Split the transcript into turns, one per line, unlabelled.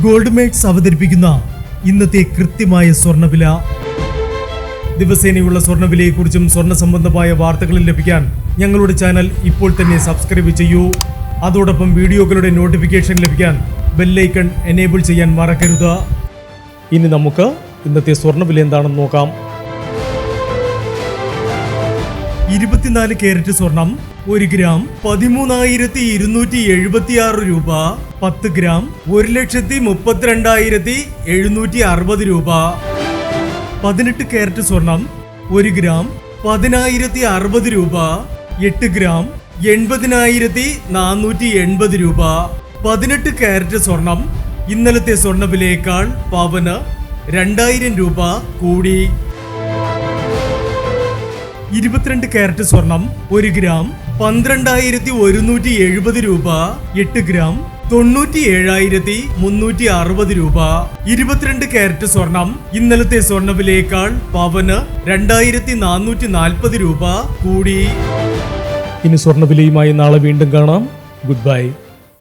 Gold makes അവതരിപ്പിക്കുന്ന ഇന്നത്തെ കൃത്യമായ സ്വർണ്ണവില. ദിവസേനയുള്ള സ്വർണ്ണവിലയെക്കുറിച്ചും സ്വർണ്ണ സംബന്ധമായ വാർത്തകളും ലഭിക്കാൻ ഞങ്ങളുടെ ചാനൽ ഇപ്പോൾ തന്നെ സബ്സ്ക്രൈബ് ചെയ്യൂ. അതോടൊപ്പം വീഡിയോകളുടെ നോട്ടിഫിക്കേഷൻ ലഭിക്കാൻ ബെല്ലൈക്കൺ എനേബിൾ ചെയ്യാൻ മറക്കരുത്. ഇനി നമുക്ക് ഇന്നത്തെ സ്വർണ്ണവില എന്താണെന്ന് നോക്കാം. 24 കാരറ്റ് സ്വർണം 1 ഗ്രാം 13,276 രൂപ. 10 ഗ്രാം 1,32,760 രൂപ. 18 കാരറ്റ് സ്വർണം 1 ഗ്രാം 10,060 രൂപ. 8 ഗ്രാം 80,480 രൂപ. 18 കാരറ്റ് സ്വർണം ഇന്നലത്തെ സ്വർണ്ണവിലയേക്കാൾ പവന് 2000 രൂപ കൂടി. 22 കാരറ്റ് സ്വർണം 1 ഗ്രാം 12,170 രൂപ. 8 ഗ്രാം 97,360 രൂപ. 22 കാരറ്റ് സ്വർണം ഇന്നലത്തെ സ്വർണ്ണവിലയേക്കാൾ പവന് 2,440 രൂപ കൂടി. ഇനി സ്വർണ്ണവിലയുമായി നാളെ വീണ്ടും കാണാം. Good bye.